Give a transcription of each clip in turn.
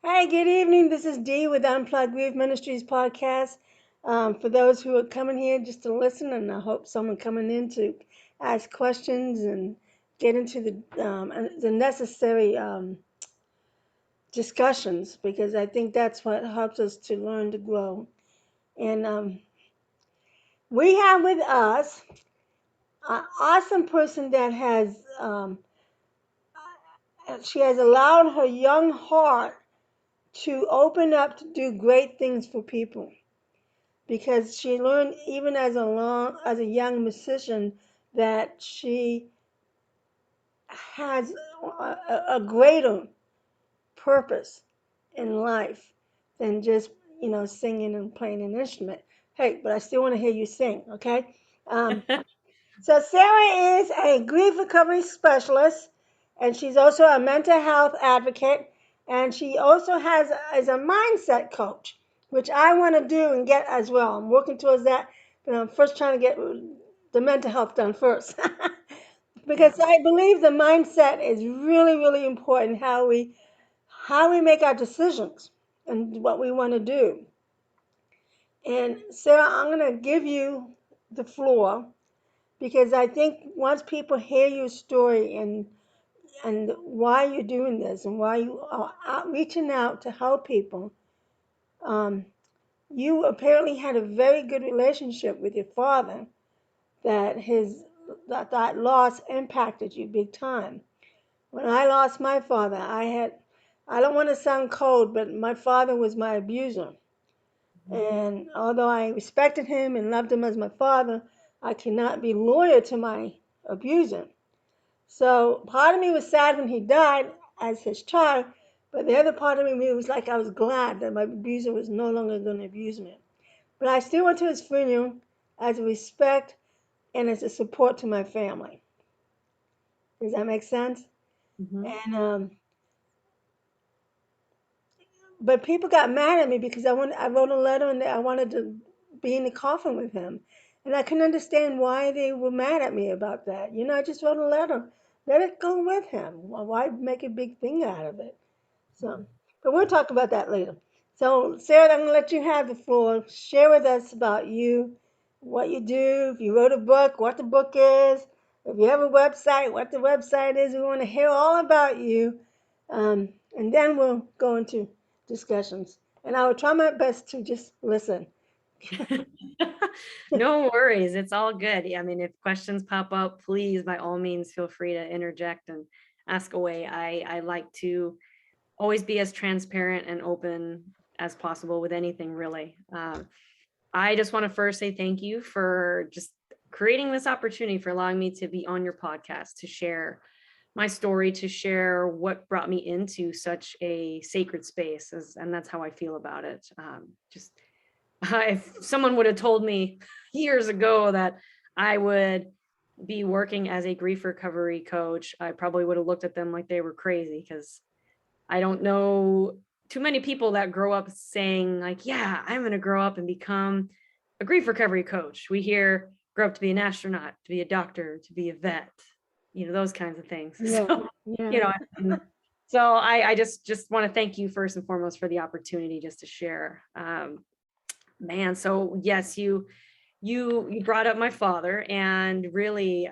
Hi, good evening. This is Dee with Unplug Ministries podcast. For those who are coming here just to listen, and I hope someone coming in to ask questions and get into the necessary discussions, because I think that's what helps us to learn to grow. And we have with us an awesome person that she has allowed her young heart to open up to do great things for people, because she learned even as a young musician that she has a greater purpose in life than just singing and playing an instrument. Hey, but I still want to hear you sing, okay? Um, so Sarah is a grief recovery specialist, and she's also a mental health advocate, and she also has is a mindset coach, which I want to do and get as well. I'm working towards that, but I'm first trying to get the mental health done first. Yeah. Because I believe the mindset is really, really important, how we make our decisions and what we want to do. And Sarah, I'm going to give you the floor, because I think once people hear your story and why you're doing this and why you are reaching out to help people, um, you apparently had a very good relationship with your father, that that loss impacted you big time. When I lost my father, I don't want to sound cold, but my father was my abuser. And although I respected him and loved him as my father, I cannot be loyal to my abuser. So part of me was sad when he died as his child, but the other part of me was like I was glad that my abuser was no longer going to abuse me. But I still went to his funeral as a respect and as a support to my family. Does that make sense? Mhm. And but people got mad at me because I wrote a letter and I wanted to be in the coffin with him, and I couldn't understand why they were mad at me about that. I just wrote a letter. Let it go with him. Why make a big thing out of it? So, but we'll talk about that later. So, Sarah, I'm going to let you have the floor. Share with us about you, what you do, if you wrote a book, what the book is, if you have a website, what the website is. We want to hear all about you. And then we'll go into discussions. And I will try my best to just listen. No worries. It's all good. I mean, if questions pop up, please, by all means, feel free to interject and ask away. I like to always be as transparent and open as possible with anything, really. I just want to first say thank you for just creating this opportunity, for allowing me to be on your podcast, to share my story, to share what brought me into such a sacred space, and that's how I feel about it. Just if someone would have told me years ago that I would be working as a grief recovery coach, I probably would have looked at them like they were crazy, because I don't know too many people that grow up saying, like, yeah, I'm going to grow up and become a grief recovery coach. We hear grow up to be an astronaut, to be a doctor, to be a vet, those kinds of things. Yeah, So, you yeah. know, so I just want to thank you first and foremost for the opportunity just to share. Man, so yes, you brought up my father, and really,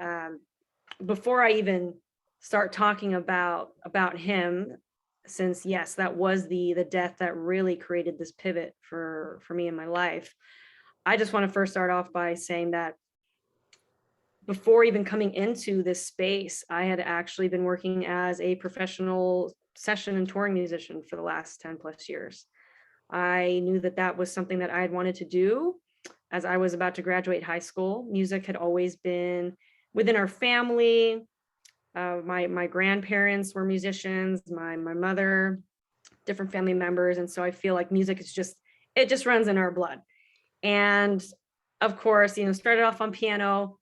before I even start talking about him, since yes, that was the death that really created this pivot for me in my life. I just want to first start off by saying that before even coming into this space, I had actually been working as a professional session and touring musician for the last 10 plus years. I knew that that was something that I had wanted to do as I was about to graduate high school. Music had always been within our family. My grandparents were musicians, my mother, different family members, and so I feel like music is just, it just runs in our blood. And of course, started off on piano,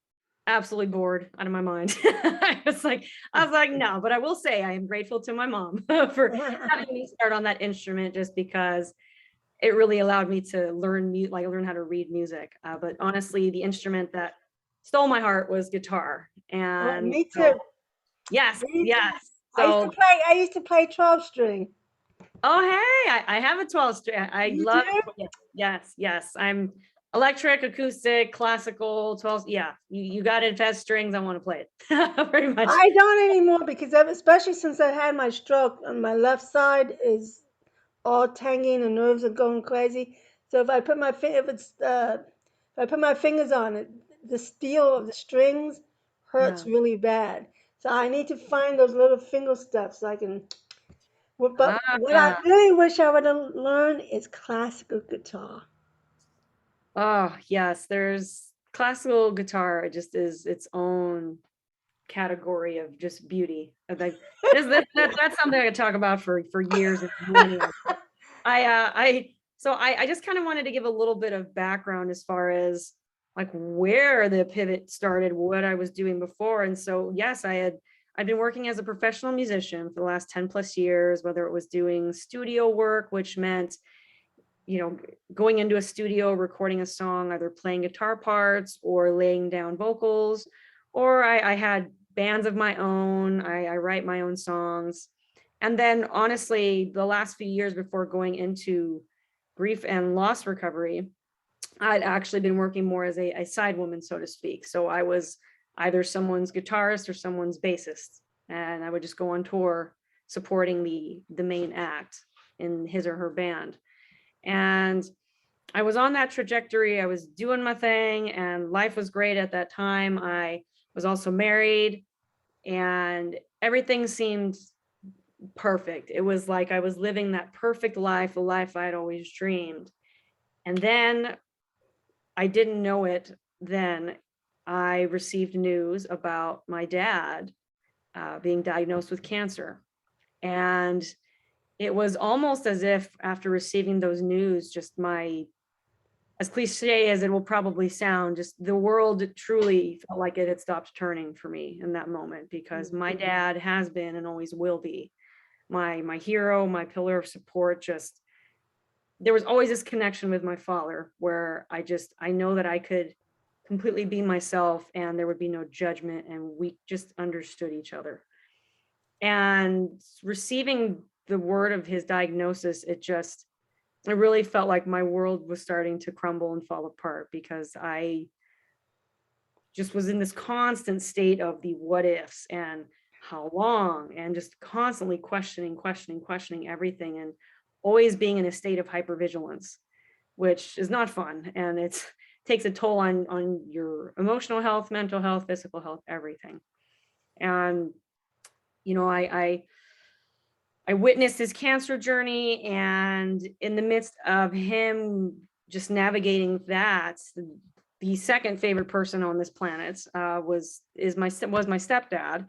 absolutely bored out of my mind. I was like, no, but I will say I am grateful to my mom for having me start on that instrument, just because it really allowed me to learn how to read music. But honestly, the instrument that stole my heart was guitar. Oh, And me too. so, yes, Me too. yes. So I used to play 12 string. Oh, hey, I have a 12 string. I You love, do? yes, yes. I'm electric, acoustic, classical, 12. Yeah, you got it. If it has strings, I want to play it. Pretty much. I don't anymore because especially since I had my stroke on my left side is all tangy and the nerves are going crazy. So if I put my fingers on it, the steel of the strings hurts Yeah. really bad. So I need to find those little finger stuff so I can. But what I Ah, really wish I would have learned is classical guitar. oh, yes. There's classical guitar. It just is its own category of just beauty. Like that's something I could talk about for years and millennia. I just kind of wanted to give a little bit of background as far as like where the pivot started, what I was doing before. And so yes, I'd been working as a professional musician for the last 10 plus years, whether it was doing studio work, which meant, going into a studio, recording a song, either playing guitar parts or laying down vocals, or I had bands of my own. I write my own songs. And then honestly, the last few years before going into grief and loss recovery, I'd actually been working more as a side woman, so to speak. So I was either someone's guitarist or someone's bassist, and I would just go on tour supporting the main act in his or her band. And I was on that trajectory. I was doing my thing and life was great at that time. I was also married and everything seemed perfect. It was like I was living that perfect life, the life I'd always dreamed. And then I didn't know it then. I received news about my dad being diagnosed with cancer. And it was almost as if after receiving those news, just as cliche as it will probably sound, just the world truly felt like it had stopped turning for me in that moment, because my dad has been and always will be my hero, my pillar of support. Just there was always this connection with my father where I know that I could completely be myself and there would be no judgment and we just understood each other. And receiving the word of his diagnosis, it really felt like my world was starting to crumble and fall apart, because I just was in this constant state of the what ifs and how long, and just constantly questioning everything, and always being in a state of hypervigilance, which is not fun. And it takes a toll on your emotional health, mental health, physical health, everything. And, you know, I witnessed his cancer journey, and in the midst of him just navigating that, the second favorite person on this planet was my stepdad,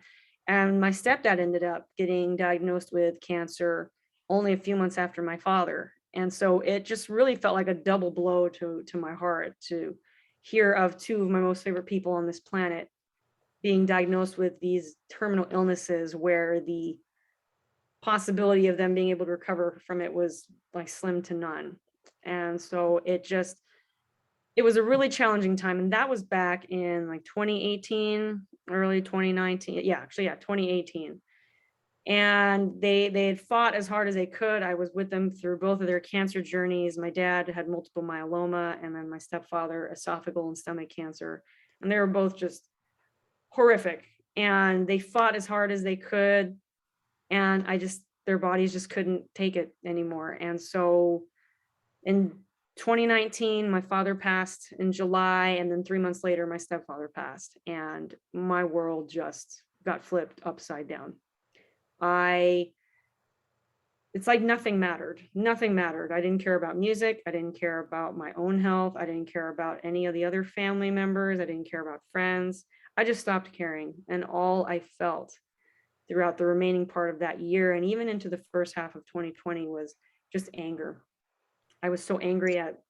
and my stepdad ended up getting diagnosed with cancer only a few months after my father, and so it just really felt like a double blow to my heart to hear of two of my most favorite people on this planet being diagnosed with these terminal illnesses where the possibility of them being able to recover from it was like slim to none. And so it was a really challenging time. And that was back in like 2018, early 2019. Yeah, actually, yeah, 2018. And they had fought as hard as they could. I was with them through both of their cancer journeys. My dad had multiple myeloma, and then my stepfather esophageal and stomach cancer. And they were both just horrific. And they fought as hard as they could. And their bodies just couldn't take it anymore. And so in 2019, my father passed in July, and then 3 months later, my stepfather passed, and my world just got flipped upside down. It's like nothing mattered. Nothing mattered. I didn't care about music. I didn't care about my own health. I didn't care about any of the other family members. I didn't care about friends. I just stopped caring. And all I felt throughout the remaining part of that year and even into the first half of 2020 was just anger. I was so angry at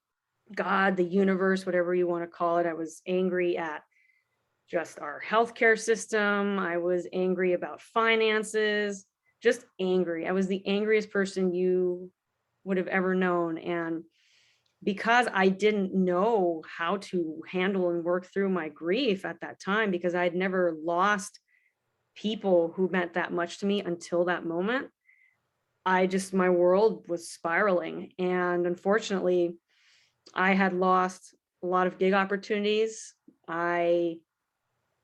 God, the universe, whatever you want to call it. I was angry at just our healthcare system. I was angry about finances, just angry. I was the angriest person you would have ever known. And because I didn't know how to handle and work through my grief at that time, because I'd never lost people who meant that much to me until that moment, my world was spiraling. And unfortunately, I had lost a lot of gig opportunities. There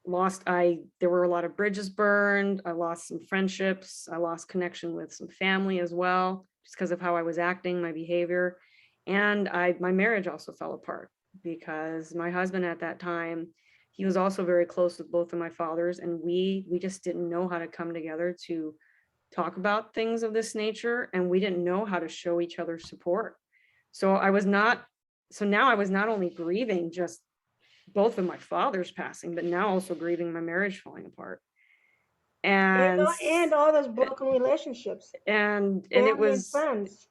were a lot of bridges burned. I lost some friendships. I lost connection with some family as well, just because of how I was acting, my behavior. And my marriage also fell apart because my husband at that time, he was also very close with both of my fathers, and we just didn't know how to come together to talk about things of this nature, and we didn't know how to show each other support. So now I was not only grieving just both of my father's passing, but now also grieving my marriage falling apart. And And all those broken relationships, and family and friends.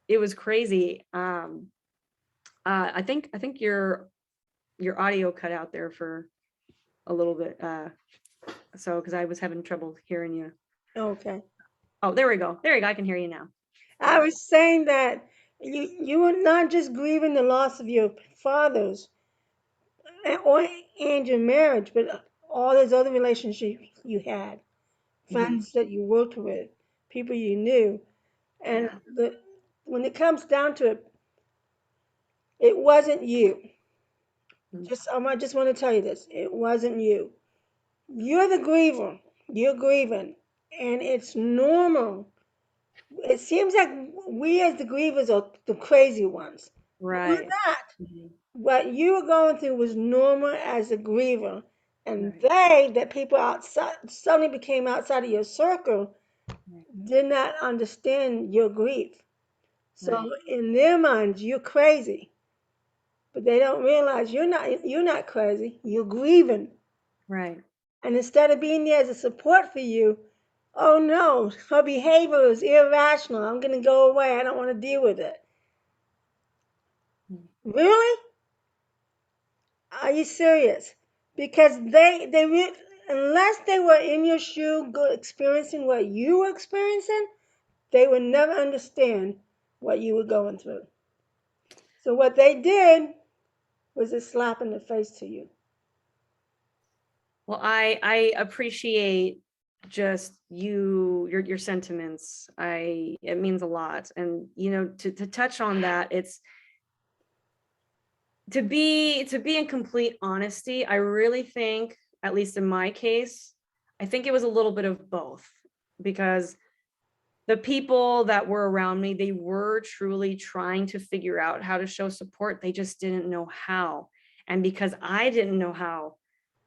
it was crazy. I think your audio cut out there for a little bit. So because I was having trouble hearing you. Okay. Oh, there we go. There you go. I can hear you now. I was saying that you were not just grieving the loss of your fathers or and your marriage, but all those other relationships you had, Mhm. friends that you worked with, people you knew, and Yeah. when it comes down to it, it wasn't you. Mm. I just want to tell you this: it wasn't you. You're the griever. You're grieving, and it's normal. It seems like we as the grievers are the crazy ones, but we're Right. not. Mhm. What you were going through was normal as a griever, and Right. that people outside suddenly became outside of your circle, Right. did not understand your grief. So Right. in their minds, you're crazy, but they don't realize you're not. You're not crazy. You're grieving, Right. and instead of being there as a support for you, oh no, her behavior is irrational. I'm going to go away. I don't want to deal with it. Mm. Really? Are you serious? Because unless they were in your shoe, experiencing what you were experiencing, they would never understand what you were going through. So what they did was a slap in the face to you. Well, I appreciate just your sentiments. It means a lot. And to touch on that, it's to be in complete honesty, I really think, at least in my case, I think it was a little bit of both, because the people that were around me, they were truly trying to figure out how to show support. They just didn't know how. And because I didn't know how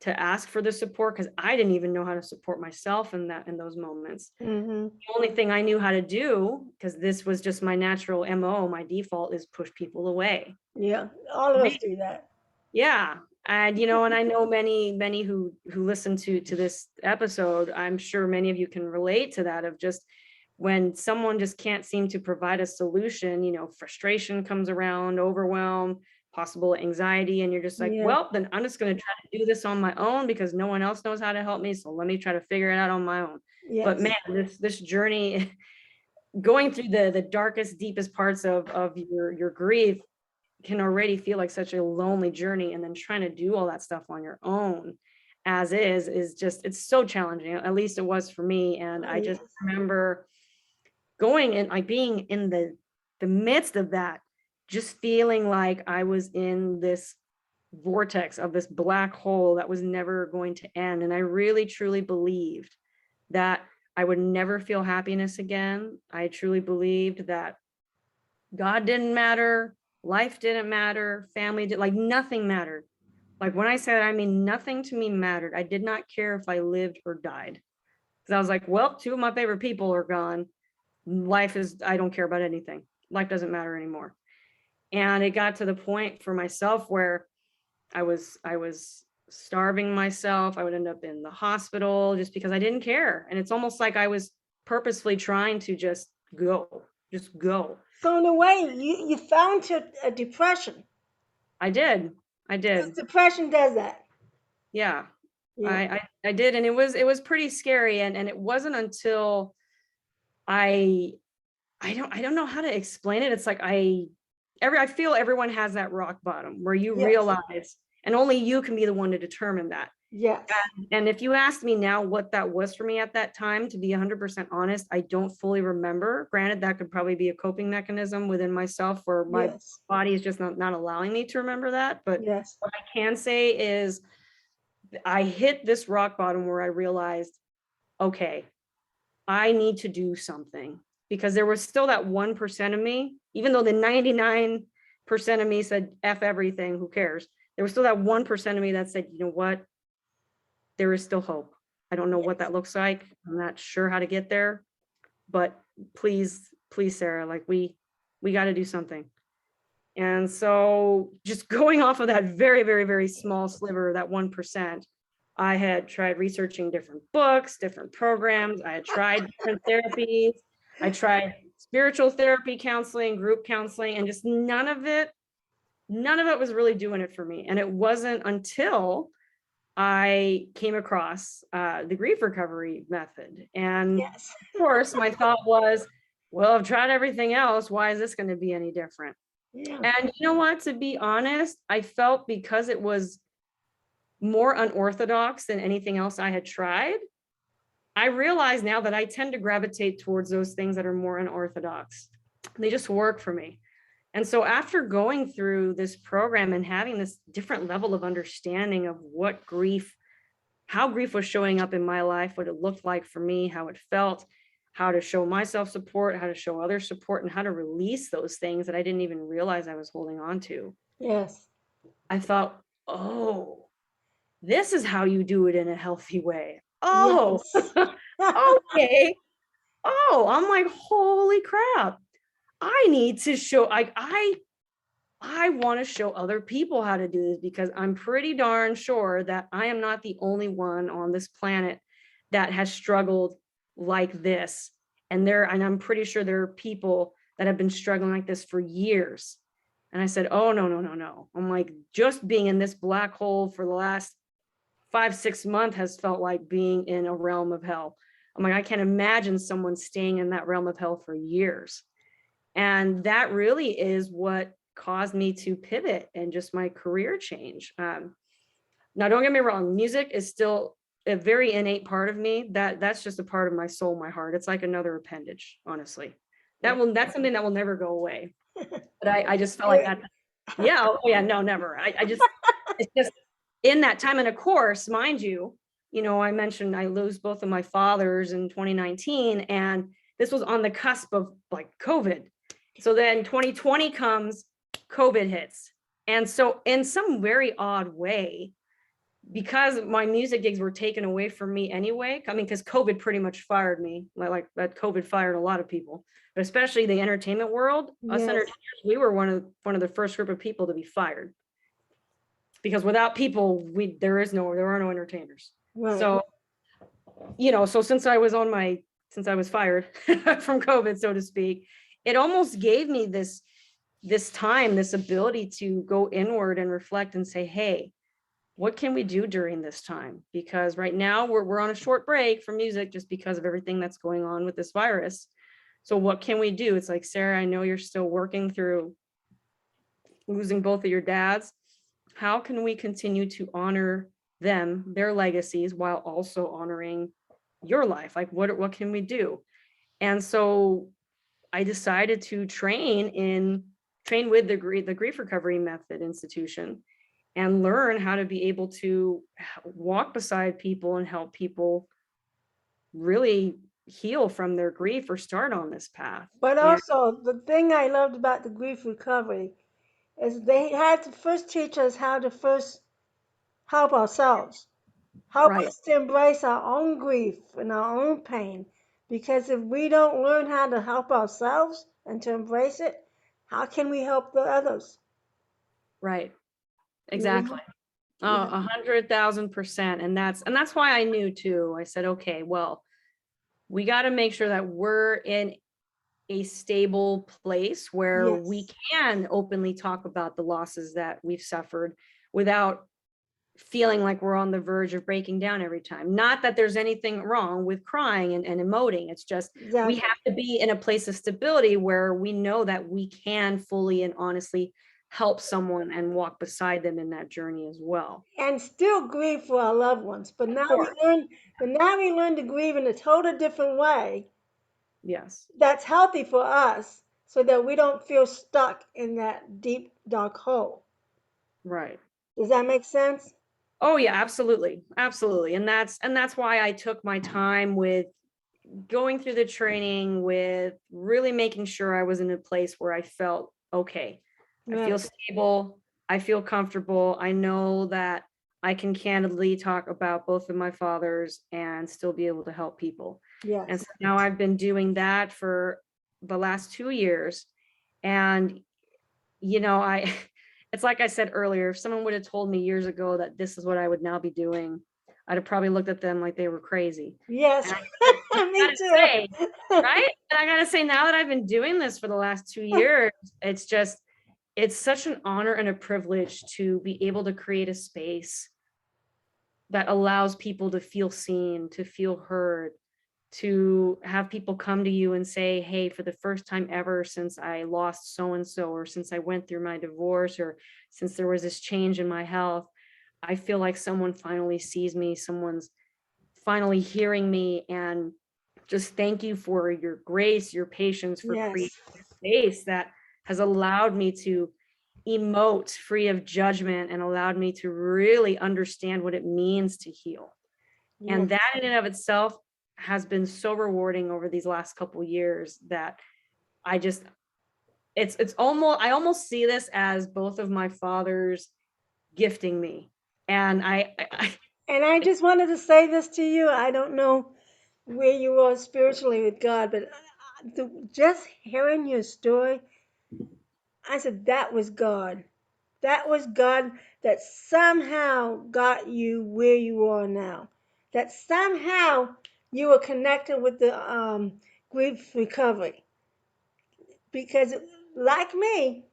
to ask for the support, because I didn't even know how to support myself in those moments. Hmm. The only thing I knew how to do, because this was just my natural MO, my default, is push people away. Yeah, all of us do that. Yeah. And I know many who listen to this episode, I'm sure many of you can relate to that, of just when someone just can't seem to provide a solution, frustration comes around, overwhelm, possible anxiety, and you're just like, Yeah. well, then I'm just going to try to do this on my own because no one else knows how to help me, so let me try to figure it out on my own. But man, Yes. this journey, going through the darkest, deepest parts of your grief, can already feel like such a lonely journey, and then trying to do all that stuff on your own as is just, it's so challenging. At least it was for me. And I just Yes. remember going in, like being in the midst of that, just feeling like I was in this vortex of this black hole that was never going to end. And I really truly believed that I would never feel happiness again. I truly believed that God didn't matter, life didn't matter, family did, like nothing mattered. Like when I said, I mean, nothing to me mattered. I did not care if I lived or died. Because I was like, well, two of my favorite people are gone. I don't care about anything. Life doesn't matter anymore. And it got to the point for myself where I was starving myself. I would end up in the hospital just because I didn't care. And it's almost like I was purposefully trying to just go. So in a way, you found a depression. I did. I Because did. depression does that. Yeah. Yeah. I did. And it was pretty scary. And it wasn't until I I don't know how to explain it. It's like I feel everyone has that rock bottom where you Yes. realize, and only you can be the one to determine that. Yes. And if you asked me now what that was for me at that time, to be 100% honest, I don't fully remember. Granted, that could probably be a coping mechanism within myself where my Yes. body is just not allowing me to remember that. But Yes. what I can say is I hit this rock bottom where I realized, okay, I need to do something, because there was still that 1% of me, even though the 99% of me said F everything, who cares? There was still that 1% of me that said, you know what? There is still hope. I don't know what that looks like. I'm not sure how to get there, but please, please, Sarah, like we got to do something. And so just going off of that very, very, very small sliver, that 1%, I had tried researching different books, different programs. I had tried different therapies. I tried spiritual therapy, counseling, group counseling, and just none of it was really doing it for me. And it wasn't until I came across the grief recovery method. And Yes. of course, my thought was, well, I've tried everything else. Why is this going to be any different? Yeah. And you know what? To be honest, I felt because it was more unorthodox than anything else I had tried, I realize now that I tend to gravitate towards those things that are more unorthodox. They just work for me. And so after going through this program and having this different level of understanding of what grief, how grief was showing up in my life, what it looked like for me, how it felt, how to show myself support, how to show others support, and how to release those things that I didn't even realize I was holding on to. Yes. I thought, oh, this is how you do it in a healthy way. Oh, Yes. okay. Oh, I'm like, holy crap. I need to show, I want to show other people how to do this, because I'm pretty darn sure that I am not the only one on this planet that has struggled like this. And I'm pretty sure there are people that have been struggling like this for years. And I said, oh, no, no, no, no. I'm like, just being in this black hole for the last 5-6 months has felt like being in a realm of hell. I'm like, I can't imagine someone staying in that realm of hell for years. And that really is what caused me to pivot and just my career change. Now, don't get me wrong, music is still a very innate part of me. That's just a part of my soul, my heart. It's like another appendage, honestly. That's something that will never go away. But I just felt like that. Yeah, oh yeah, no, never. It's just in that time. And of course, mind you, I mentioned I lose both of my fathers in 2019, and this was on the cusp of like COVID. So then 2020 comes, COVID hits. And so in some very odd way, because my music gigs were taken away from me anyway, I mean, because COVID pretty much fired me, like that COVID fired a lot of people, but especially the entertainment world. Us Yes. entertainers, we were one of the first group of people to be fired, because without people, there are no entertainers. Right. So, so since I was fired from COVID, so to speak, it almost gave me this time, this ability to go inward and reflect and say, hey, what can we do during this time? Because right now we're on a short break from music just because of everything that's going on with this virus. So what can we do? It's like, Sarah, I know you're still working through losing both of your dads. How can we continue to honor them, their legacies, while also honoring your life? Like, what can we do? And so I decided to train with the Grief Recovery Method Institution and learn how to be able to walk beside people and help people really heal from their grief or start on this path. But And also, the thing I loved about the grief recovery is they had to first teach us how to first help ourselves, help right, us to embrace our own grief and our own pain. Because if we don't learn how to help ourselves and to embrace it, how can we help the others? right, You know? exactly. Oh, Yeah. 100,000%. And that's why I knew too. I said, okay, well, we got to make sure that we're in a stable place where we Yes. can openly talk about the losses that we've suffered without feeling like we're on the verge of breaking down every time. Not that there's anything wrong with crying and emoting. It's just we Exactly. have to be in a place of stability where we know that we can fully and honestly help someone and walk beside them in that journey as well. And still grieve for our loved ones. But Of now we course. learn, but now we learn to grieve in a total different way Yes. that's healthy for us so that we don't feel stuck in that deep, dark hole. Right. Does that make sense? Oh yeah, absolutely. Absolutely. And that's why I took my time with going through the training, with really making sure I was in a place where I felt okay. I feel Right. stable. I feel comfortable. I know that I can candidly talk about both of my fathers and still be able to help people. And Yes. so now I've been doing that for the last 2 years. And, I, it's like I said earlier, if someone would have told me years ago that this is what I would now be doing, I'd have probably looked at them like they were crazy. Yes. And I Me gotta too. say, right? And I gotta say, now that I've been doing this for the last 2 years, it's such an honor and a privilege to be able to create a space that allows people to feel seen, to feel heard, to have people come to you and say, hey, for the first time ever since I lost so and so, or since I went through my divorce, or since there was this change in my health, I feel like someone finally sees me, someone's finally hearing me, and just thank you for your grace, your patience, for creating Yes. a space that has allowed me to emote free of judgment and allowed me to really understand what it means to heal. And Yes. that in and of itself has been so rewarding over these last couple years that I just it's almost I almost see this as both of my fathers gifting me. And And I just wanted to say this to you. I don't know where you are spiritually with God, but just hearing your story, I said that was God. That was God that somehow got you where you are now. That somehow you were connected with the grief recovery. Because, like me,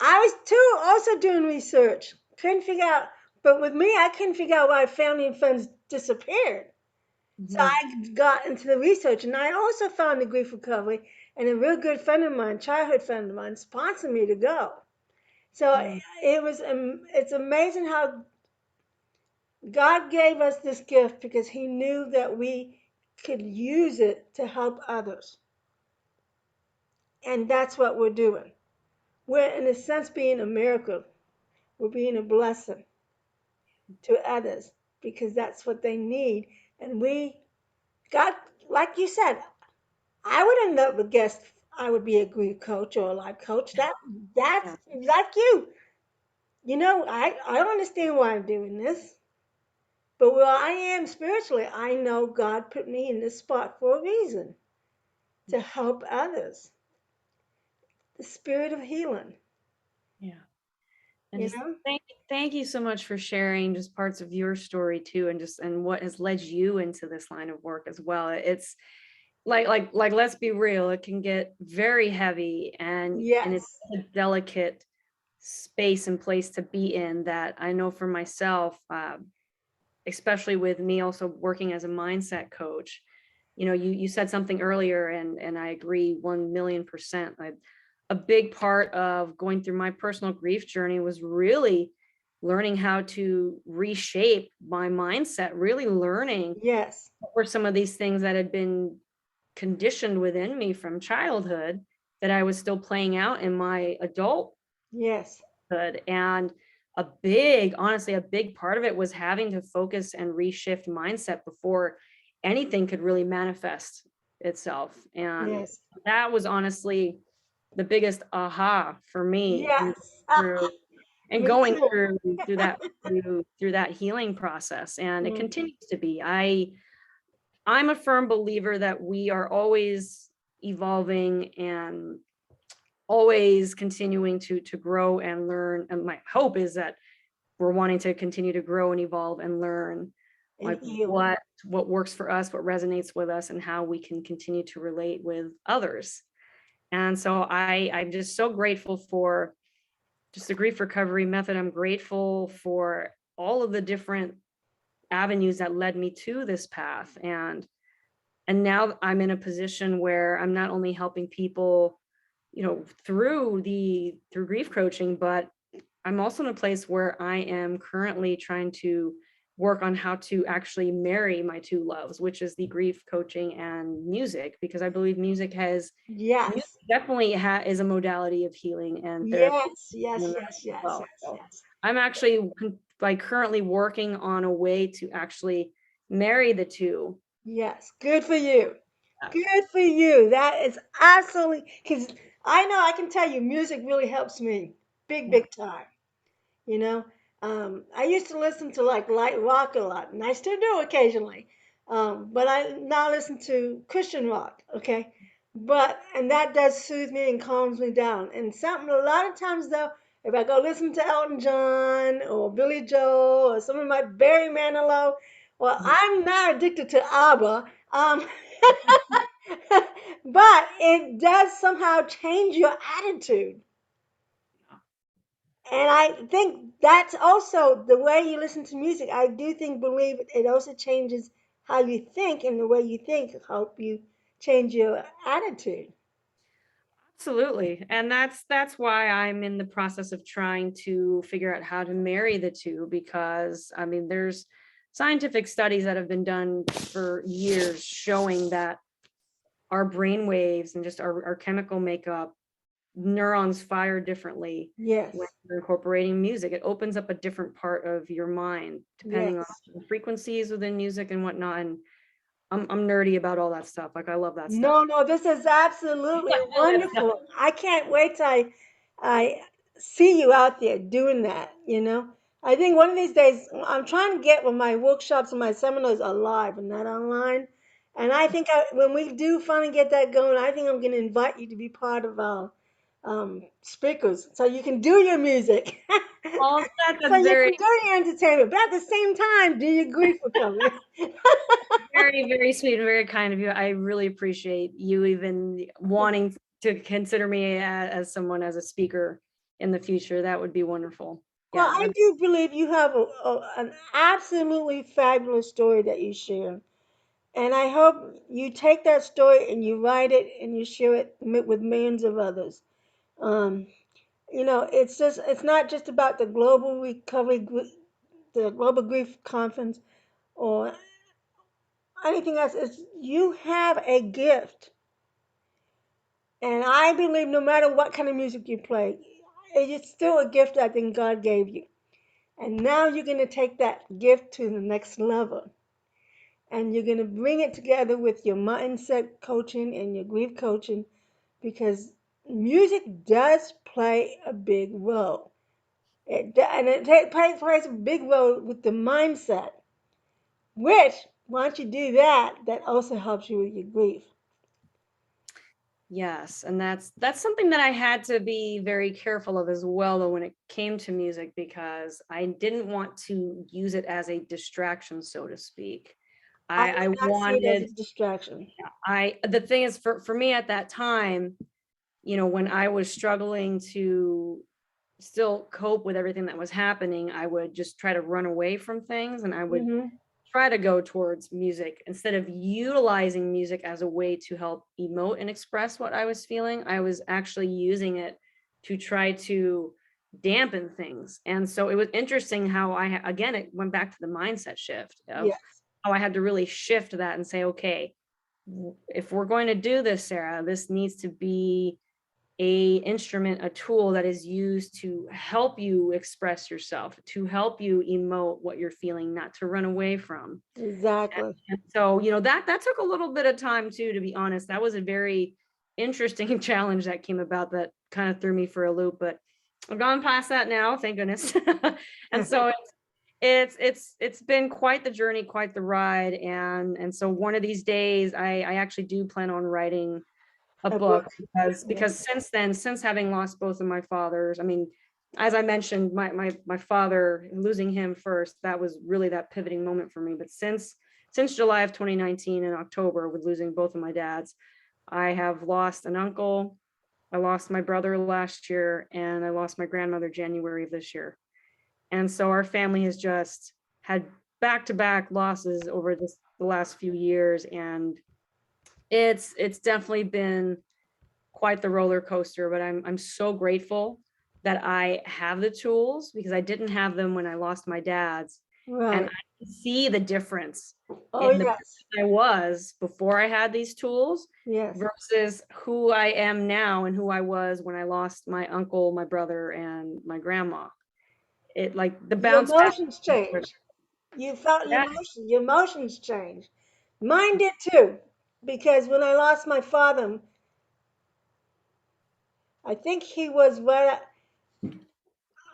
I was too also doing research. Couldn't figure out, but with me, I couldn't figure out why family and friends disappeared. So Mhm. I got into the research, and I also found the grief recovery. And a real good friend of mine, childhood friend of mine, sponsored me to go. So Mm, it's amazing how God gave us this gift because He knew that we could use it to help others. And that's what we're doing. We're, in a sense, being a miracle. We're being a blessing to others because that's what they need. And we, God, like you said, I would have never guessed I would be a grief coach or a life coach. That's yeah, like you. I don't understand why I'm doing this. But where I am spiritually, I know God put me in this spot for a reason to help others. The spirit of healing, yeah. And you just know? thank you so much for sharing just parts of your story too, and just and what has led you into this line of work as well. It's like let's be real, it can get very heavy, and it's Yes, a delicate space and place to be in that I know for myself, especially with me also working as a mindset coach. You said something earlier, and I agree 1,000,000%. A big part of going through my personal grief journey was really learning how to reshape my mindset, really learning yes, what were some of these things that had been conditioned within me from childhood that I was still playing out in my adult. yes, And honestly, a big part of it was having to focus and reshift mindset before anything could really manifest itself. And yes, that was honestly the biggest aha for me and yes. through and Me going too. through that healing process. And it Mm, continues to be. I'm a firm believer that we are always evolving and always continuing to grow and learn. And my hope is that we're wanting to continue to grow and evolve and learn and like heal. what works for us, what resonates with us, and how we can continue to relate with others. And so I'm just so grateful for just the grief recovery method. I'm grateful for all of the different avenues that led me to this path. And now I'm in a position where I'm not only helping people through grief coaching, but I'm also in a place where I am currently trying to work on how to actually marry my two loves, which is the grief coaching and music, because I believe music Yes. definitely is a modality of healing and therapy. Yes, yes, As yes, yes, well. yes, So yes. I'm actually like currently working on a way to actually marry the two. Yes. Good for you. Good for you. That is absolutely, because I know I can tell you music really helps me big, Yeah. big time. You know, I used to listen to like light rock a lot, and I still do occasionally. But I now listen to Christian rock, okay? But and that does soothe me and calms me down. And something a lot of times though, if I go listen to Elton John or Billy Joel or some of my Barry Manilow, well, I'm not addicted to ABBA. But it does somehow change your attitude. And I think that's also the way you listen to music. I do believe it also changes how you think, and the way you think help you change your attitude. Absolutely. And that's why I'm in the process of trying to figure out how to marry the two, because I mean there's scientific studies that have been done for years showing that our brain waves and just our chemical makeup, neurons fire differently when Yes, you're incorporating music. It opens up a different part of your mind depending on yes. the frequencies within music and whatnot. And I'm nerdy about all that stuff. Like I love that stuff. No, no, this is absolutely wonderful. I can't wait till I see you out there doing that. I think one of these days I'm trying to get when my workshops and my seminars are live and not online. And I think when we do finally get that going, I think I'm going to invite you to be part of our speakers so you can do your music. All that, So that's you very, can do your entertainment, but at the same time, do your grief recovery. very, very sweet and very kind of you. I really appreciate you even wanting to consider me as someone as a speaker in the future. That would be wonderful. Well, Yeah. I do believe you have an absolutely fabulous story that you share. And I hope you take that story and you write it and you share it with millions of others. Um, it's not just about the global recovery, the global grief conference or anything else. It's you have a gift. And I believe no matter what kind of music you play, it's still a gift I think God gave you. And now you're going to take that gift to the next level. And you're going to bring it together with your mindset coaching and your grief coaching because music does play a big role. Plays a big role with the mindset, which, once you do that, that also helps you with your grief. Yes, and that's something that I had to be very careful of as well, though, when it came to music, because I didn't want to use it as a distraction, so to speak. I I would not see it as a wanted, distraction. the thing is for me at that time, when I was struggling to still cope with everything that was happening, I would just try to run away from things, and I would Hmm. try to go towards music instead of utilizing music as a way to help emote and express what I was feeling. I was actually using it to try to dampen things. And so it was interesting how again, it went back to the mindset shift of Yes, how I had to really shift that and say, okay, if we're going to do this, Sarah, this needs to be a instrument, a tool that is used to help you express yourself, to help you emote what you're feeling, not to run away from. exactly. And so, that took a little bit of time too, to be honest. That was a very interesting challenge that came about that kind of threw me for a loop, but I've gone past that now, thank goodness. And so it's been quite the journey, quite the ride. And so one of these days I actually do plan on writing a A book. book, because Yeah. since then, since having lost both of my fathers, I mean, as I mentioned, my father, losing him first, that was really that pivoting moment for me. But since July of 2019 in October, with losing both of my dads, I have lost an uncle, I lost my brother last year, and I lost my grandmother January of this year. And so our family has just had back-to-back losses over the last few years, and it's definitely been quite the roller coaster, but I'm so grateful that I have the tools because I didn't have them when I lost my dad's. And Right. I can see the difference Oh, in the yes. person I was before I had these tools Yes. versus who I am now and who I was when I lost my uncle, my brother, and my grandma. It like the Your bounce back. emotions change. You felt Yeah. your emotions change. Mine did too, because when I lost my father, I think he was right.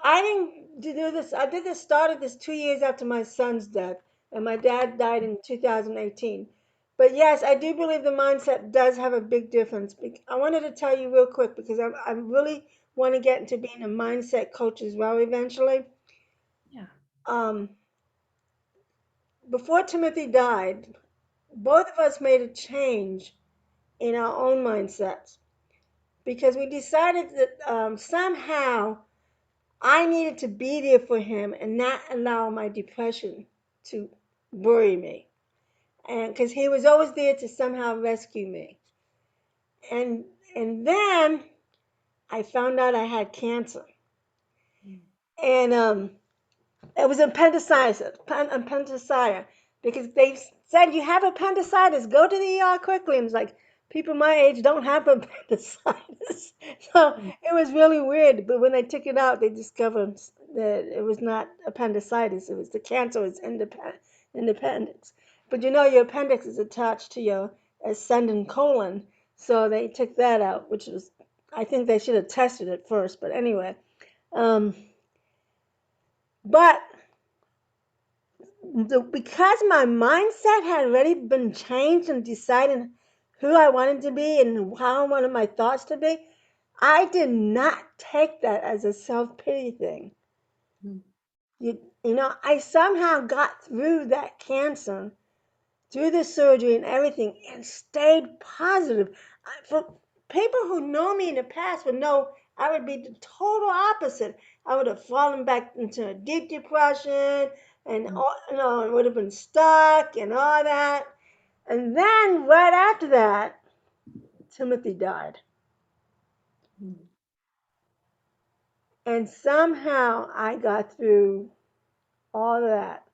I didn't do this. I did this. Started this 2 years after my son's death, and my dad died in 2018. But yes, I do believe the mindset does have a big difference. I wanted to tell you real quick because I really want to get into being a mindset coach as well eventually. Yeah. Um, Before Timothy died, both of us made a change in our own mindsets because we decided that somehow I needed to be there for him and not allow my depression to worry me. And because he was always there to somehow rescue me. And and then I found out I had cancer. Mm. And it was appendicitis, because they said you have appendicitis, go to the ER quickly. And it's like people my age don't have appendicitis, so Mm. it was really weird. But when they took it out, they discovered that it was not appendicitis; it was the cancer was independence. But you know your appendix is attached to your ascending colon, so they took that out, which was I think they should have tested it first. But anyway, um, but because my mindset had already been changed and deciding who I wanted to be and how I wanted my thoughts to be, I did not take that as a self pity thing. Mm. You know, I somehow got through that cancer, through the surgery and everything, and stayed positive. For people who know me in the past would know I would be the total opposite. I would have fallen back into a deep depression and Mm. all, you know, would have been stuck and all that. And then right after that, Timothy died. Mm. And somehow I got through all of that.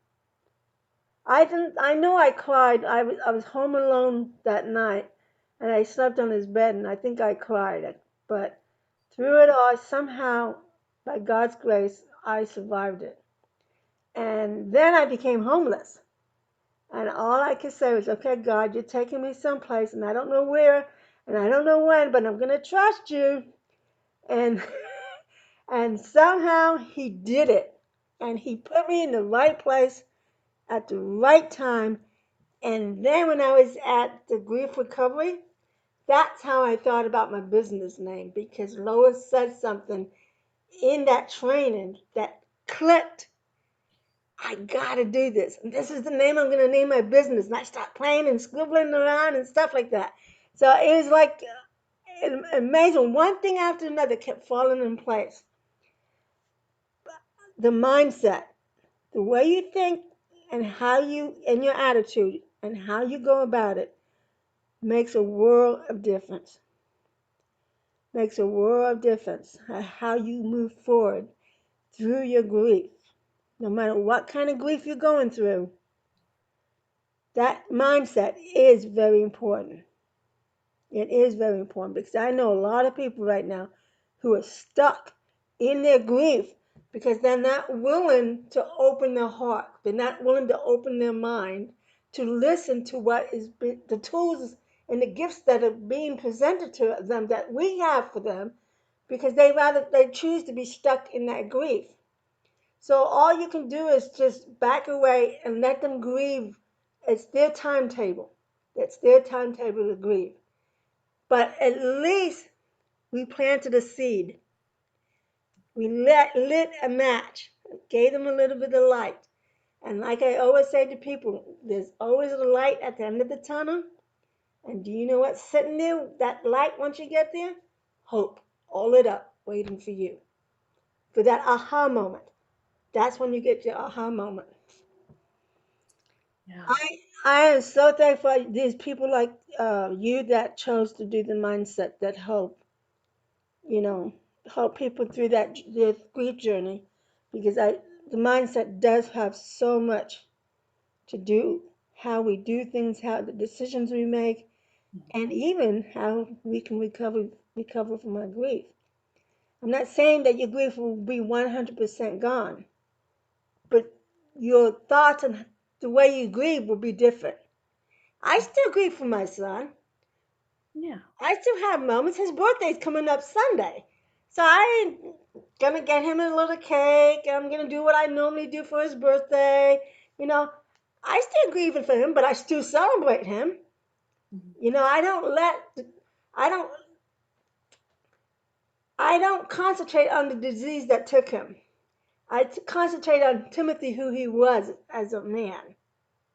I didn't. I know I cried. I was home alone that night, and I slept on his bed, and I think I cried. But through it all, somehow, by God's grace, I survived it. And then I became homeless, and all I could say was, "Okay, God, you're taking me someplace, and I don't know where, and I don't know when, but I'm gonna trust you." And and somehow He did it, and He put me in the right place at the right time. And then when I was at the grief recovery, that's how I thought about my business name because Lois said something in that training that clicked. I gotta do this. And this is the name I'm gonna name my business. And I start playing and scribbling around and stuff like that. So it was like amazing. One thing after another kept falling in place. The mindset, the way you think and how you and your attitude and how you go about it makes a world of difference. Makes a world of difference how you move forward through your grief. No matter what kind of grief you're going through, that mindset is very important. It is very important because I know a lot of people right now who are stuck in their grief because they're not willing to open their heart. They're not willing to open their mind to listen to what is the tools and the gifts that are being presented to them that we have for them because they choose to be stuck in that grief. So all you can do is just back away and let them grieve. It's their timetable. It's their timetable to grieve. But at least we planted a seed. We lit a match, gave them a little bit of light. And like I always say to people, there's always a light at the end of the tunnel. And do you know what's sitting there? That light, once you get there? Hope. All lit up, waiting for you. For that aha moment. That's when you get your aha moment. Yeah. I am so thankful for these people like you that chose to do the mindset that you know, help people through that their grief journey, because the mindset does have so much to do how we do things, how the decisions we make, and even how we can recover from our grief. I'm not saying that your grief will be 100% gone, but your thoughts and the way you grieve will be different. I still grieve for my son. Yeah. I still have moments. His birthday's coming up Sunday. So I gonna get him a little cake. I'm gonna do what I normally do for his birthday. You know, I still grieving for him, but I still celebrate him. Mhm. You know, I don't, I don't concentrate on the disease that took him. Concentrate on Timothy, who he was as a man.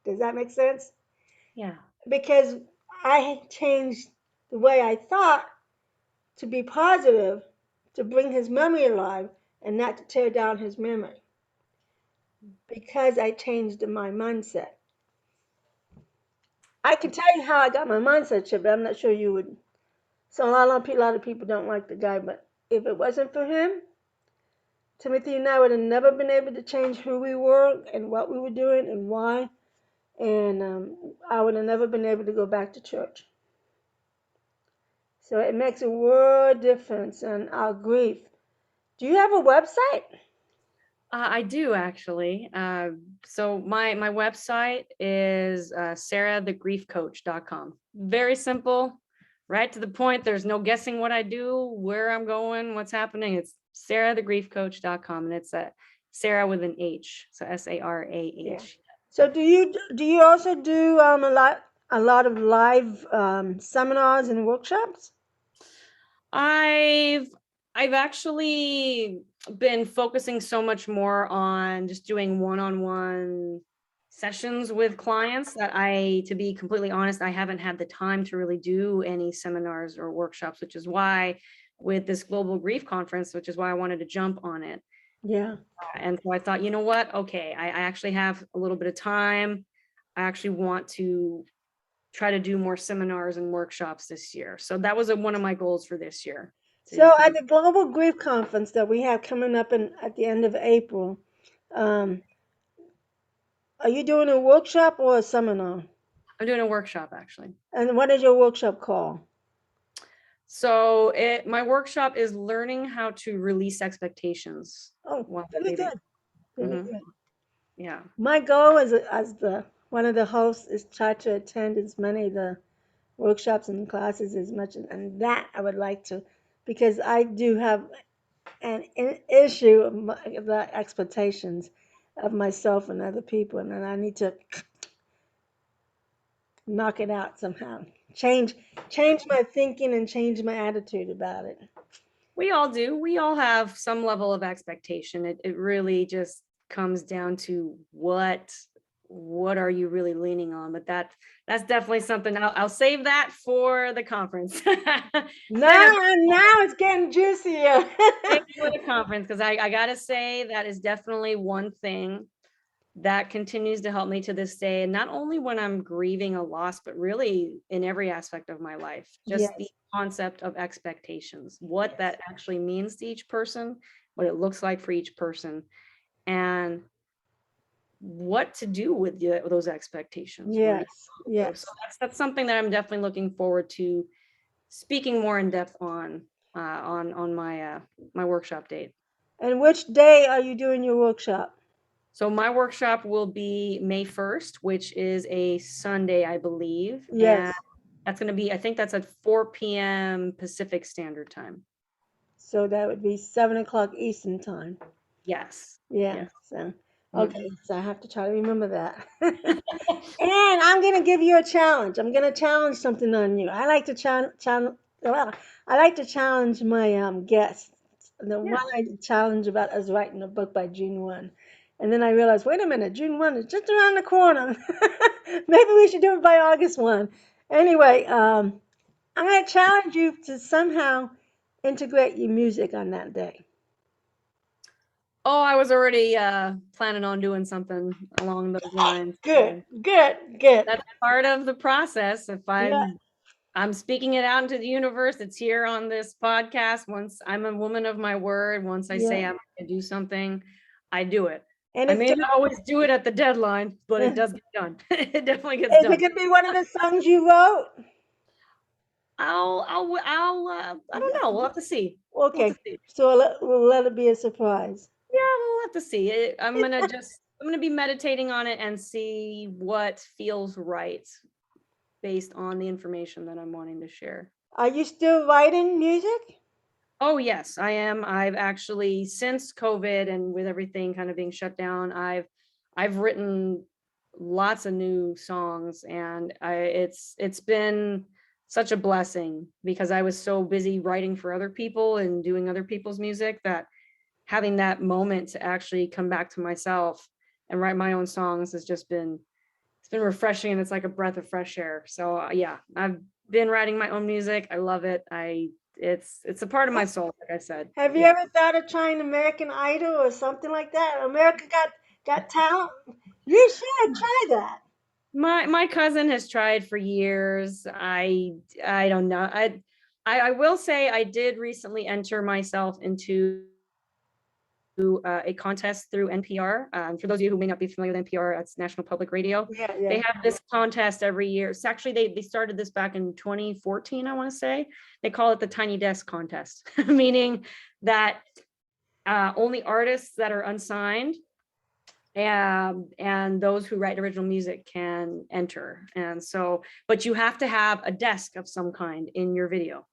Does that make sense? Yeah. Because I changed the way I thought to be positive, to bring his memory alive, and not to tear down his memory. Because I changed my mindset. I can tell you how I got my mindset shift, but I'm not sure you would. So a lot of people don't like the guy, but if it wasn't for him, Timothy and I would have never been able to change who we were and what we were doing and why. And I would have never been able to go back to church. So it makes a world difference in our grief. Do you have a website? I do actually. So my website is sarahthegriefcoach.com. Very simple, right to the point. There's no guessing what I do, where I'm going, what's happening. It's sarahthegriefcoach.com, and it's Sarah with an H, so Yeah. Sarah. So do you also do a lot of live seminars and workshops? I've I've actually been focusing so much more on just doing one-on-one sessions with clients that to be completely honest, I haven't had the time to really do any seminars or workshops, which is why with this global grief conference, which is why I wanted to jump on it. Yeah. And so I thought, you know what? Okay, I actually have a little bit of time. I actually want to try to do more seminars and workshops this year. So that was one of my goals for this year So to at do. the Global Grief Conference that we have coming up at the end of April, um, are you doing a workshop or a seminar? I'm doing a workshop actually. And what is your workshop called? So my workshop is learning how to release expectations Oh, while very grieving. good. Very Hmm. good. Yeah. My goal as the one of the hosts is try to attend as many of the workshops and classes as much, and that I would like to, because I do have an issue of the expectations of myself and other people, and then I need to knock it out somehow. Change my thinking and change my attitude about it. We all do. We all have some level of expectation. It really just comes down to what are you really leaning on? But that's definitely something I'll save that for the conference. Save it Now it's getting juicier. for the conference because I gotta say that is definitely one thing that continues to help me to this day. And not only when I'm grieving a loss, but really in every aspect of my life, just the Yes, concept of expectations, what yes, that actually means to each person, what it looks like for each person, and what to do with those expectations when we yes, have those. So yes. that's something that I'm definitely looking forward to speaking more in depth on my workshop date. And which day are you doing your workshop? So my workshop will be May 1st, which is a Sunday, I believe. And Yes. that's going to be, I think that's at 4 p.m. Pacific Standard Time. So that would be 7 o'clock Eastern time. Yes. Yeah. Yes. So okay. Mhm. So I have to try to remember that. And I'm gonna give you a challenge. I'm gonna challenge something on you. I like to well, I like to challenge my guests. The one Yeah. I challenge about is writing a book by June 1. And then I realized, wait a minute, June 1 is just around the corner. Maybe we should do it by August 1. Anyway, I'm gonna challenge you to somehow integrate your music on that day. Oh, I was already planning on doing something along those lines. Good, So good, good. that's part of the process. If Yeah, I'm speaking it out into the universe, it's here on this podcast. Once I'm a woman of my word, once I yeah. say I'm going to do something, I do it. And I it's may gonna. not always do it at the deadline, but it does get done. It definitely gets Is it done. gonna be one of the songs you wrote? I don't know. We'll have to see. We'll have Okay, to see. so we'll let it be a surprise. Yeah, we'll have to see. I'm gonna be meditating on it and see what feels right based on the information that I'm wanting to share. Are you still writing music? Oh yes, I am. I've actually, since COVID and with everything kind of being shut down, I've written lots of new songs, and it's been such a blessing because I was so busy writing for other people and doing other people's music that having that moment to actually come back to myself and write my own songs has just been, it's been refreshing, and it's like a breath of fresh air. So yeah, I've been writing my own music. I love it. It's a part of my soul, like I said. Have you Yeah. ever thought of trying American Idol or something like that? America got talent. You should try that. My cousin has tried for years. I don't know. I will say I did recently enter myself into a contest through NPR. For those of you who may not be familiar with NPR, that's National Public Radio. Yeah, They yeah. have this contest every year. It's actually they started this back in 2014, I want to say. They call it the Tiny Desk Contest, meaning that only artists that are unsigned and those who write original music can enter. And so, but you have to have a desk of some kind in your video.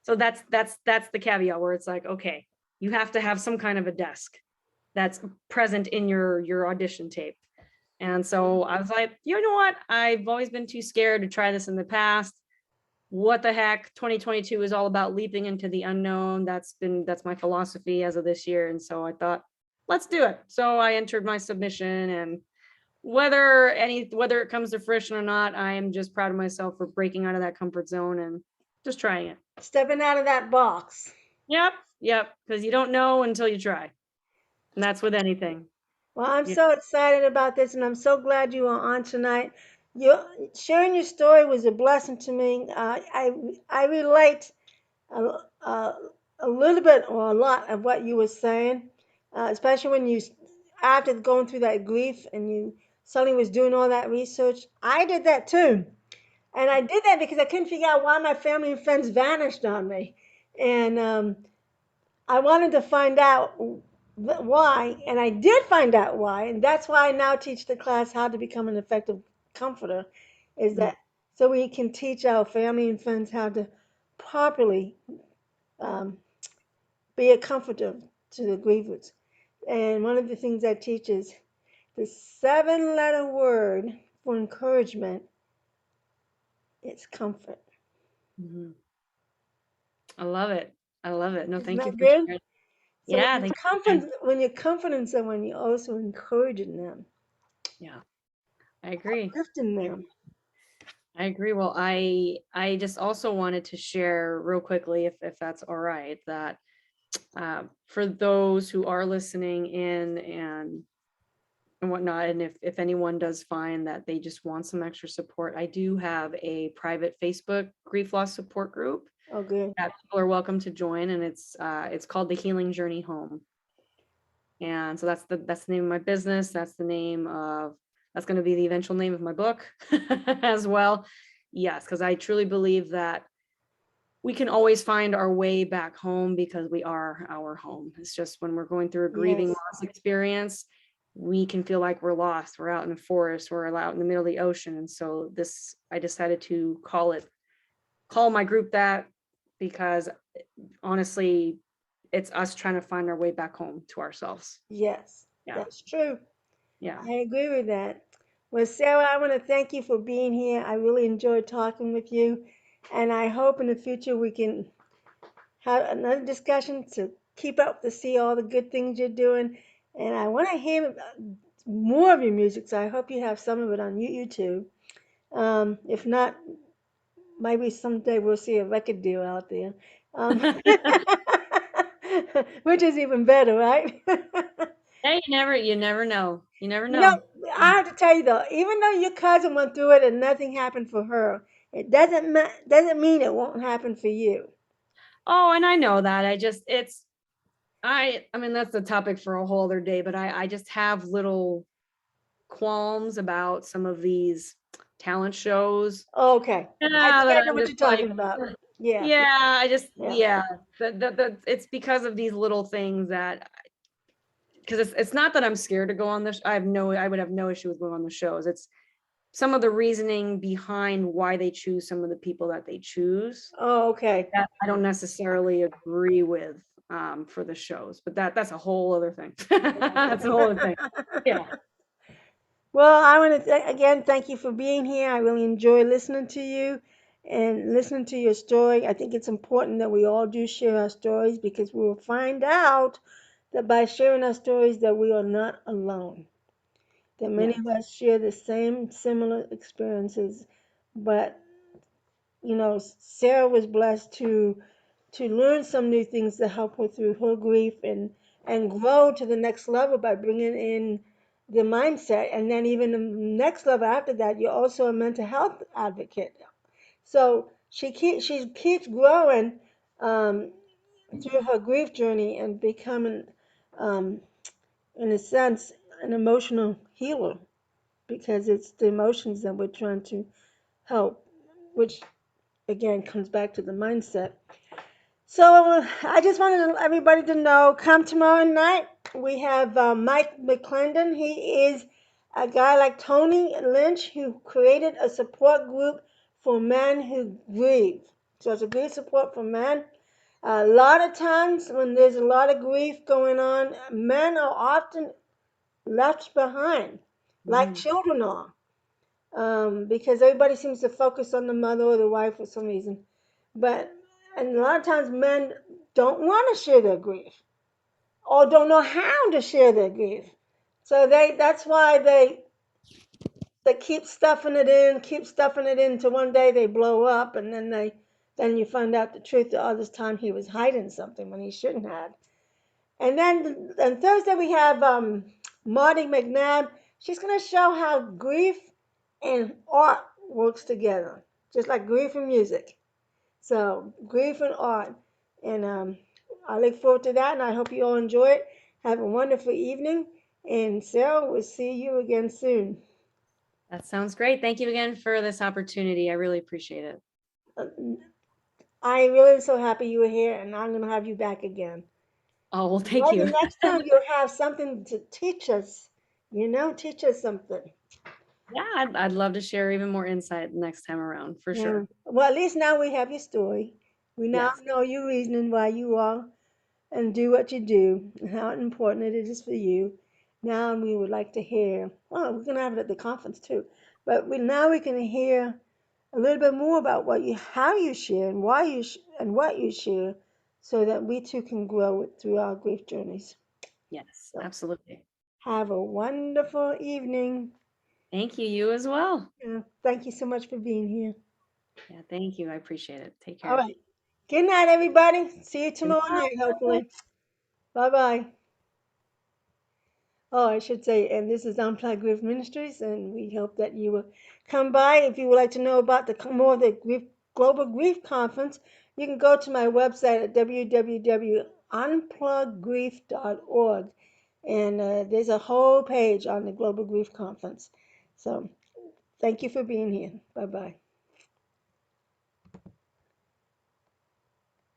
So that's the caveat where it's like, okay, you have to have some kind of a desk that's present in your audition tape. And so I was like, you know what? I've always been too scared to try this in the past. What the heck? 2022 is all about leaping into the unknown. That's my philosophy as of this year. And so I thought, let's do it. So I entered my submission, and whether it comes to fruition or not, I am just proud of myself for breaking out of that comfort zone and just trying it. Stepping out of that box. Yep, yep. Because you don't know until you try. And that's with anything. Well, I'm Yeah. so excited about this, and I'm so glad you are on tonight. You sharing your story was a blessing to me. I relate a, a, a little bit or a lot of what you were saying, especially when you after going through that grief and you suddenly was doing all that research. I did that too, and I did that because I couldn't figure out why my family and friends vanished on me, and I wanted to find out why, and I did find out why, and that's why I now teach the class how to become an effective comforter, is Mm, that so we can teach our family and friends how to properly um, be a comforter to the grievers. And one of the things I teach is the seven-letter word for encouragement is comfort. mhm. I love it. I love it. No, Isn't thank you that for good? sharing. So Yeah, thank you for sharing. when you're comforting someone, you're also encouraging them, Yeah, I agree. lifting I them. I agree. Well, I just also wanted to share real quickly, if that's all right, that for those who are listening in and whatnot, and if anyone does find that they just want some extra support, I do have a private Facebook grief loss support group Oh, good. that people are welcome to join, and it's called the Healing Journey Home. And so that's the name of my business. That's going to be the eventual name of my book as well. Yes, because I truly believe that we can always find our way back home because we are our home. It's just when we're going through a grieving Yes. loss experience, we can feel like we're lost. We're out in the forest, we're out in the middle of the ocean. And so I decided to call my group that, because honestly, it's us trying to find our way back home to ourselves. Yes. Yeah. That's true. Yeah. I agree with that. Well, Sarah, I want to thank you for being here. I really enjoyed talking with you. And I hope in the future we can have another discussion to keep up to see all the good things you're doing. And I want to hear more of your music, so I hope you have some of it on YouTube. If not, maybe someday we'll see a record deal out there. Um, which is even better, right? Hey, you never know. You never You know, know. I have to tell you though, even though your cousin went through it and nothing happened for her, it doesn't mean it won't happen for you. Oh, and I know that. I mean, that's a topic for a whole other day, but I just have little qualms about some of these talent shows. Okay, I Yeah, think that I know I'm what just you're like, talking about. Yeah, yeah, yeah. that it's because of these little things that, because it's not that I'm scared to go on this. I would have no issue with going on the shows. It's some of the reasoning behind why they choose some of the people that they choose Oh, okay. that I don't necessarily agree with, for the shows, but that's a whole other thing. That's a whole other thing. Yeah. Well, I want to again thank you for being here. I really enjoy listening to you and listening to your story. I think it's important that we all do share our stories because we will find out that by sharing our stories that we are not alone. That many Yes. of us share the same similar experiences, but Sarah was blessed to learn some new things to help her through her grief and grow to the next level by bringing in the mindset. And then even the next level after that, you're also a mental health advocate. So she keeps growing um, through her grief journey and becoming, um, in a sense, an emotional healer because it's the emotions that we're trying to help, which again comes back to the mindset. So I just wanted everybody to know, come tomorrow night. We have Mike McClendon. He is a guy like Tony Lynch who created a support group for men who grieve. So it's a grief support for men. A lot of times when there's a lot of grief going on, men are often left behind, like Mhm. children are, because everybody seems to focus on the mother or the wife for some reason. But and a lot of times men don't want to share their grief or don't know how to share their grief. So that's why they keep stuffing it in until one day they blow up and then you find out the truth that all this time he was hiding something when he shouldn't have. And then on Thursday we have Marty McNabb. She's gonna show how grief and art works together, just like grief and music. So grief and art, and I look forward to that, and I hope you all enjoy it. Have a wonderful evening, and Sarah, we'll see you again soon. That sounds great. Thank you again for this opportunity. I really appreciate it. Uh, I really am so happy you were here, and I'm gonna have you back again. Oh, well, thank Maybe you. next time you'll have something to teach us. Teach us something. Yeah, I'd love to share even more insight next time around, for Yeah. sure. Well, at least now we have your story. We now Yes. know your reasoning why you are and do what you do and how important it is for you. Now we would like to hear. Well, we're gonna have it at the conference too, but now we can hear a little bit more about how you share, and why and what you share, so that we too can grow it through our grief journeys. Yes, So absolutely. have a wonderful evening. Thank you. You as well. Thank you so much for being here. Yeah, thank you. I appreciate it. Take All care. right. Good night, everybody. See you Good tomorrow night, night. hopefully. Bye bye. Oh, I should say, and this is Unplug Grief Ministries, and we hope that you will come by. If you would like to know about more of the Global Grief Conference, you can go to my website at www.unpluggedgrief.org, and there's a whole page on the Global Grief Conference. So, thank you for being here. Bye bye.